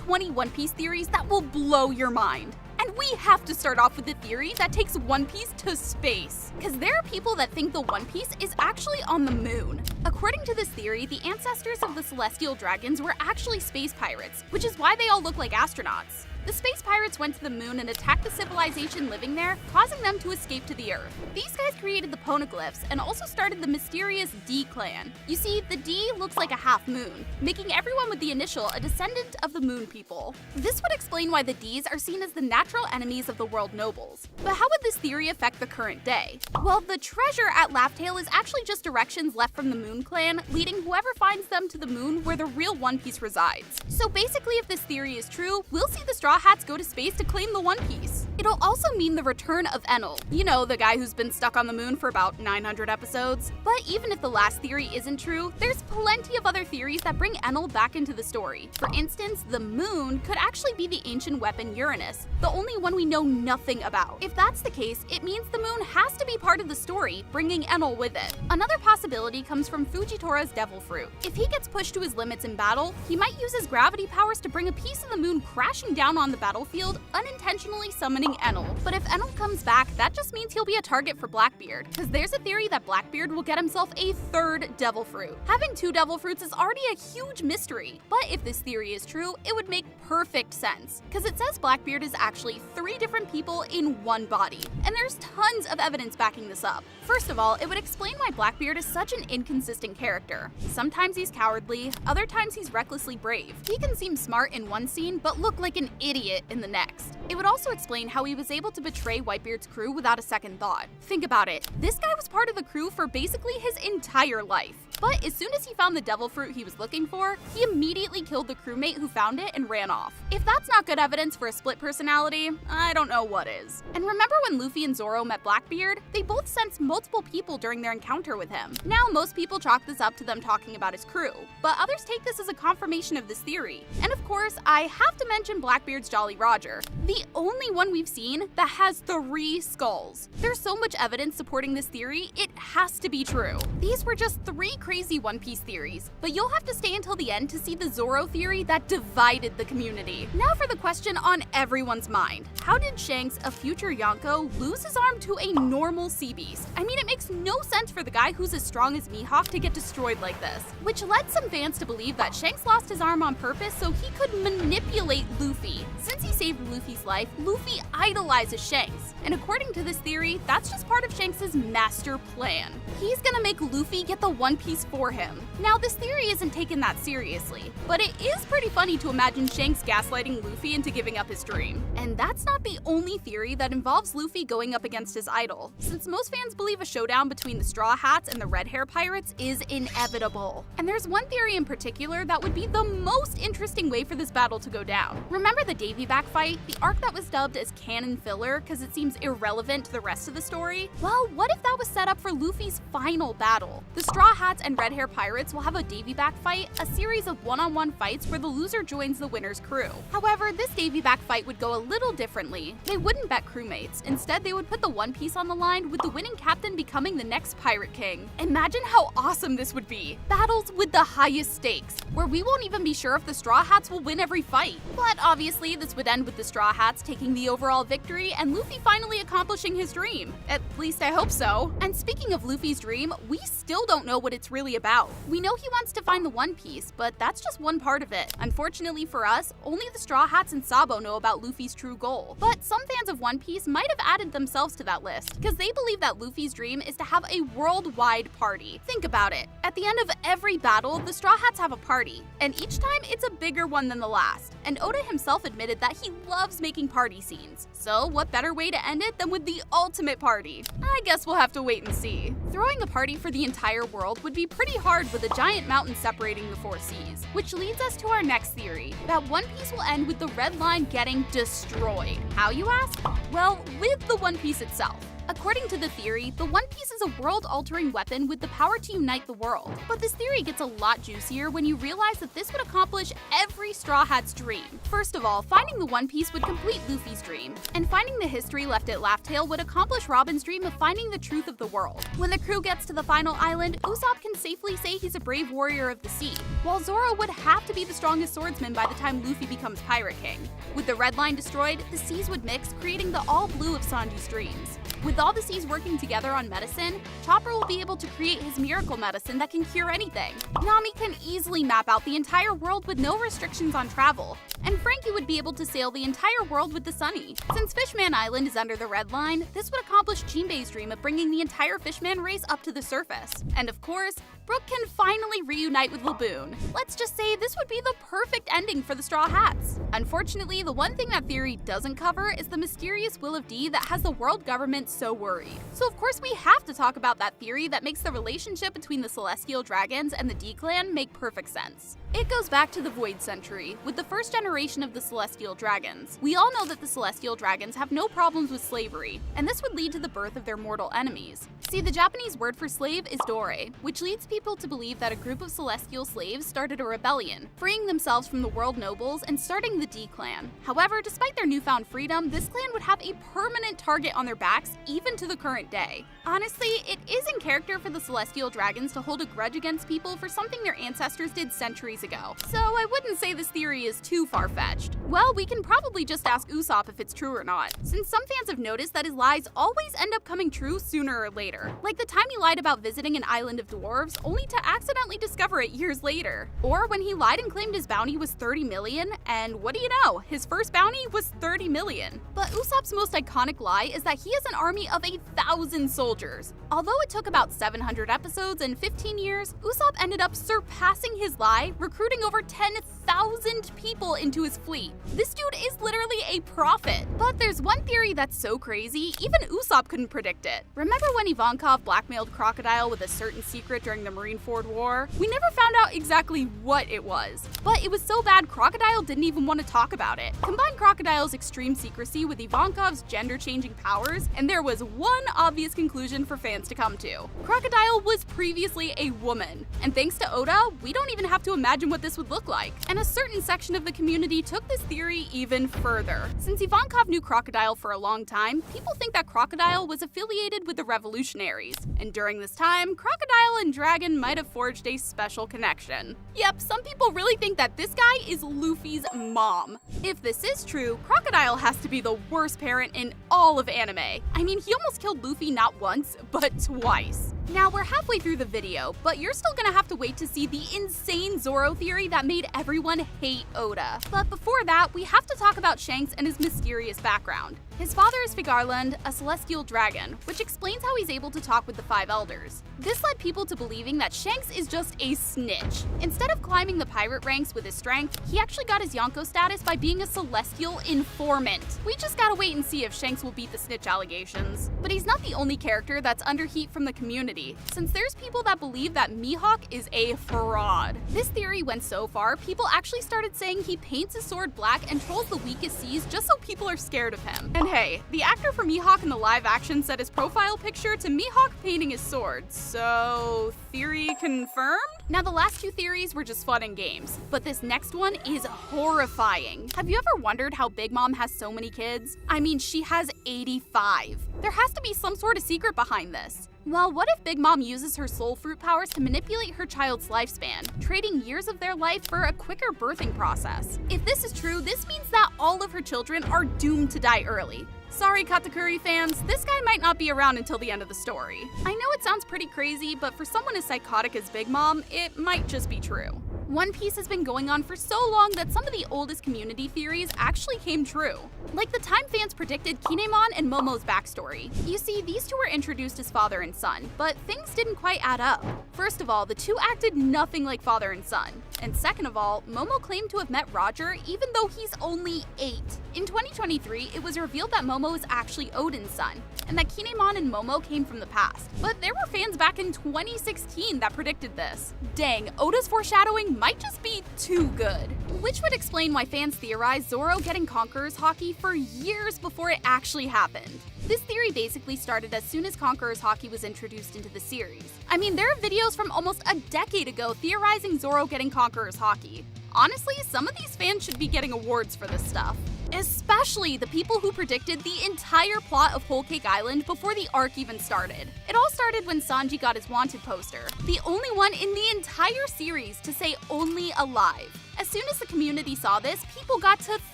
20 One Piece theories that will blow your mind. And we have to start off with a theory that takes One Piece to space. Because there are people that think the One Piece is actually on the moon. According to this theory, the ancestors of the celestial dragons were actually space pirates, which is why they all look like astronauts. The space pirates went to the moon and attacked the civilization living there, causing them to escape to the Earth. These guys created the poneglyphs and also started the mysterious D clan. You see, the D looks like a half moon, making everyone with the initial a descendant of the moon people. This would explain why the Ds are seen as the natural enemies of the world nobles. But how would this theory affect the current day? Well, the treasure at Laughtail is actually just directions left from the Moon Clan, leading whoever finds them to the moon where the real One Piece resides. So basically, if this theory is true, we'll see the Straw Hats go to space to claim the One Piece. It'll also mean the return of Enel. You know, the guy who's been stuck on the moon for about 900 episodes. But even if the last theory isn't true, there's plenty of other theories that bring Enel back into the story. For instance, the moon could actually be the ancient weapon Uranus, the only one we know nothing about. If that's the case, it means the moon has to be part of the story, bringing Enel with it. Another possibility comes from Fujitora's Devil Fruit. If he gets pushed to his limits in battle, he might use his gravity powers to bring a piece of the moon crashing down on the battlefield, unintentionally summoning Enel. But if Enel comes back, that just means he'll be a target for Blackbeard, because there's a theory that Blackbeard will get himself a third Devil Fruit. Having 2 Devil Fruits is already a huge mystery, but if this theory is true, it would make perfect sense, because it says Blackbeard is actually 3 different people in one body, and there's tons of evidence backing this up. First of all, it would explain why Blackbeard is such an inconsistent character. Sometimes he's cowardly, other times he's recklessly brave. He can seem smart in one scene, but look like an idiot in the next. It would also explain how he was able to betray Whitebeard's crew without a second thought. Think about it, this guy was part of the crew for basically his entire life. But as soon as he found the Devil Fruit he was looking for, he immediately killed the crewmate who found it and ran off. If that's not good evidence for a split personality, I don't know what is. And remember when Luffy and Zoro met Blackbeard? They both sensed multiple people during their encounter with him. Now most people chalk this up to them talking about his crew, but others take this as a confirmation of this theory. And of course, I have to mention Blackbeard's Jolly Roger, the only one we've seen that has 3 skulls. There's so much evidence supporting this theory, it has to be true. These were just 3 crazy One Piece theories, but you'll have to stay until the end to see the Zoro theory that divided the community. Now for the question on everyone's mind. How did Shanks, a future Yonko, lose his arm to a normal sea beast? I mean, it makes no sense for the guy who's as strong as Mihawk to get destroyed like this, which led some fans to believe that Shanks lost his arm on purpose so he could manipulate Luffy. Since he saved Luffy's life, Luffy idolizes Shanks, and according to this theory, that's just part of Shanks' master plan. He's gonna make Luffy get the One Piece for him. Now, this theory isn't taken that seriously, but it is pretty funny to imagine Shanks gaslighting Luffy into giving up his dream. And that's not the only theory that involves Luffy going up against his idol, since most fans believe a showdown between the Straw Hats and the Red Hair Pirates is inevitable. And there's one theory in particular that would be the most interesting way for this battle to go down. Remember the Davy Back fight? The arc that was dubbed as canon filler because it seems irrelevant to the rest of the story? Well, what if that was set up for Luffy's final battle? The Straw Hats and Red Hair Pirates will have a Davy Back fight, a series of one-on-one fights where the loser joins the winner's crew. However, this Davy Back fight would go a little differently. They wouldn't bet crewmates. Instead, they would put the One Piece on the line, with the winning captain becoming the next Pirate King. Imagine how awesome this would be. Battles with the highest stakes, where we won't even be sure if the Straw Hats will win every fight. But obviously, this would end with the Straw Hats taking the overall victory and Luffy finally accomplishing his dream. At least I hope so. And speaking of Luffy's dream, we still don't know what it's really about. We know he wants to find the One Piece, but that's just one part of it. Unfortunately for us, only the Straw Hats and Sabo know about Luffy's true goal. But some fans of One Piece might have added themselves to that list, because they believe that Luffy's dream is to have a worldwide party. Think about it. At the end of every battle, the Straw Hats have a party, and each time it's a bigger one than the last. And Oda himself admitted that he loves making party scenes. So what better way to end it than with the ultimate party? I guess we'll have to wait and see. Throwing a party for the entire world would be pretty hard with a giant mountain separating the 4 seas, which leads us to our next theory, that One Piece will end with the Red Line getting destroyed. How, you ask? Well, with the One Piece itself. According to the theory, the One Piece is a world-altering weapon with the power to unite the world. But this theory gets a lot juicier when you realize that this would accomplish every Straw Hat's dream. First of all, finding the One Piece would complete Luffy's dream, and finding the history left at Laugh Tale would accomplish Robin's dream of finding the truth of the world. When the crew gets to the final island, Usopp can safely say he's a brave warrior of the sea, while Zoro would have to be the strongest swordsman by the time Luffy becomes Pirate King. With the Red Line destroyed, the seas would mix, creating the all blue of Sanji's dreams. With all the seas working together on medicine, Chopper will be able to create his miracle medicine that can cure anything. Nami can easily map out the entire world with no restrictions on travel, and Frankie would be able to sail the entire world with the Sunny. Since Fishman Island is under the Red Line, this would accomplish Jinbei's dream of bringing the entire Fishman race up to the surface. And of course, Brook can finally reunite with Laboon. Let's just say this would be the perfect ending for the Straw Hats. Unfortunately, the one thing that theory doesn't cover is the mysterious will of D that has the world government so worried. So of course we have to talk about that theory that makes the relationship between the Celestial Dragons and the D clan make perfect sense. It goes back to the Void Century, with the first generation of the Celestial Dragons. We all know that the Celestial Dragons have no problems with slavery, and this would lead to the birth of their mortal enemies. See, the Japanese word for slave is dore, which leads people to believe that a group of celestial slaves started a rebellion, freeing themselves from the world nobles and starting the D clan. However, despite their newfound freedom, this clan would have a permanent target on their backs even to the current day. Honestly, it is in character for the Celestial Dragons to hold a grudge against people for something their ancestors did centuries ago, so I wouldn't say this theory is too far-fetched. Well, we can probably just ask Usopp if it's true or not, since some fans have noticed that his lies always end up coming true sooner or later. Like the time he lied about visiting an island of dwarves, only to accidentally discover it years later. Or when he lied and claimed his bounty was 30 million, and what do you know, his first bounty was 30 million. But Usopp's most iconic lie is that he has an army of 1,000 soldiers. Although it took about 700 episodes and 15 years, Usopp ended up surpassing his lie, recruiting over 10,000 people into his fleet. This dude is literally a prophet. But there's one theory that's so crazy, even Usopp couldn't predict it. Remember when Ivankov blackmailed Crocodile with a certain secret during the Marineford War? We never found out exactly what it was, but it was so bad Crocodile didn't even want to talk about it. Combine Crocodile's extreme secrecy with Ivankov's gender-changing powers, and there was one obvious conclusion for fans to come to. Crocodile was previously a woman, and thanks to Oda, we don't even have to imagine what this would look like. And a certain section of the community took this theory even further. Since Ivankov knew Crocodile for a long time, people think that Crocodile was affiliated with the revolutionaries, and during this time, Crocodile and Dragon might have forged a special connection. Yep, some people really think that this guy is Luffy's mom. If this is true, Crocodile has to be the worst parent in all of anime. I mean, he almost killed Luffy not once, but twice. Now, we're halfway through the video, but you're still gonna have to wait to see the insane Zoro theory that made everyone hate Oda. But before that, we have to talk about Shanks and his mysterious background. His father is Figarland, a celestial dragon, which explains how he's able to talk with the Five Elders. This led people to believing that Shanks is just a snitch. Instead of climbing the pirate ranks with his strength, he actually got his Yonko status by being a celestial informant. We just gotta wait and see if Shanks will beat the snitch allegations. But he's not the only character that's under heat from the community, since there's people that believe that Mihawk is a fraud. This theory went so far, people actually started saying he paints his sword black and trolls the weakest seas just so people are scared of him. And hey, the actor for Mihawk in the live action set his profile picture to Mihawk painting his sword, so theory confirmed? Now the last two theories were just fun and games, but this next one is horrifying. Have you ever wondered how Big Mom has so many kids? I mean, she has 85. There has to be some sort of secret behind this. Well, what if Big Mom uses her soul fruit powers to manipulate her child's lifespan, trading years of their life for a quicker birthing process? If this is true, this means that all of her children are doomed to die early. Sorry, Katakuri fans, this guy might not be around until the end of the story. I know it sounds pretty crazy, but for someone as psychotic as Big Mom, it might just be true. One Piece has been going on for so long that some of the oldest community theories actually came true. Like the time fans predicted Kinemon and Momo's backstory. You see, these two were introduced as father and son, but things didn't quite add up. First of all, the two acted nothing like father and son. And second of all, Momo claimed to have met Roger even though he's only 8. In 2023, it was revealed that Momo is actually Odin's son, and that Kinemon and Momo came from the past. But there were fans back in 2016 that predicted this. Dang, Oda's foreshadowing might just be too good. Which would explain why fans theorized Zoro getting Conqueror's Haki for years before it actually happened. This theory basically started as soon as Conqueror's Haki was introduced into the series. I mean, there are videos from almost a decade ago theorizing Zoro getting Conqueror's Haki. Honestly, some of these fans should be getting awards for this stuff. Especially the people who predicted the entire plot of Whole Cake Island before the arc even started. It all started when Sanji got his wanted poster, the only one in the entire series to say only alive. As soon as the community saw this, people got to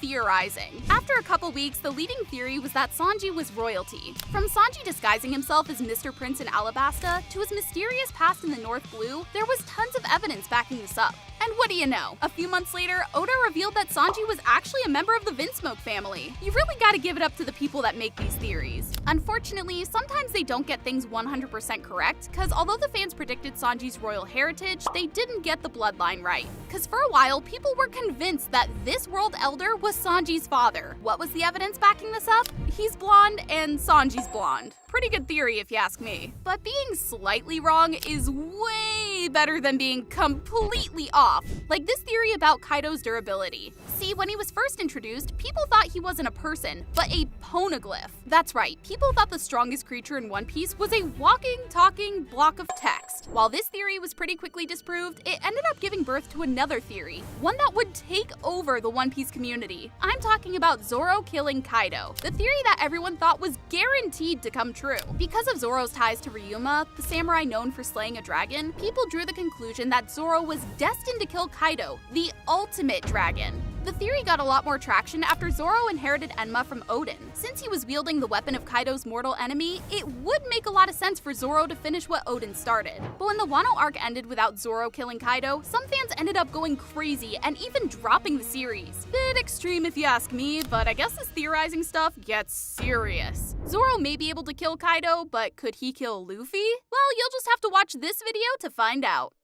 theorizing. After a couple weeks, the leading theory was that Sanji was royalty. From Sanji disguising himself as Mr. Prince in Alabasta to his mysterious past in the North Blue, there was tons of evidence backing this up. And what do you know? A few months later, Oda revealed that Sanji was actually a member of the Vinsmoke family. You really gotta give it up to the people that make these theories. Unfortunately, sometimes they don't get things 100% correct, cause although the fans predicted Sanji's royal heritage, they didn't get the bloodline right. Cause for a while, people were convinced that this world elder was Sanji's father. What was the evidence backing this up? He's blonde and Sanji's blonde. Pretty good theory if you ask me. But being slightly wrong is way better than being completely off. Like this theory about Kaido's durability. See, when he was first introduced, people thought he wasn't a person, but a poneglyph. That's right, people thought the strongest creature in One Piece was a walking, talking block of text. While this theory was pretty quickly disproved, it ended up giving birth to another theory, one that would take over the One Piece community. I'm talking about Zoro killing Kaido, the theory that everyone thought was guaranteed to come true. Because of Zoro's ties to Ryuma, the samurai known for slaying a dragon, people drew the conclusion that Zoro was destined to kill Kaido, the ultimate dragon. The theory got a lot more traction after Zoro inherited Enma from Odin. Since he was wielding the weapon of Kaido's mortal enemy, it would make a lot of sense for Zoro to finish what Odin started. But when the Wano arc ended without Zoro killing Kaido, some fans ended up going crazy and even dropping the series. Bit extreme if you ask me, but I guess this theorizing stuff gets serious. Zoro may be able to kill Kaido, but could he kill Luffy? Well, you'll just have to watch this video to find out.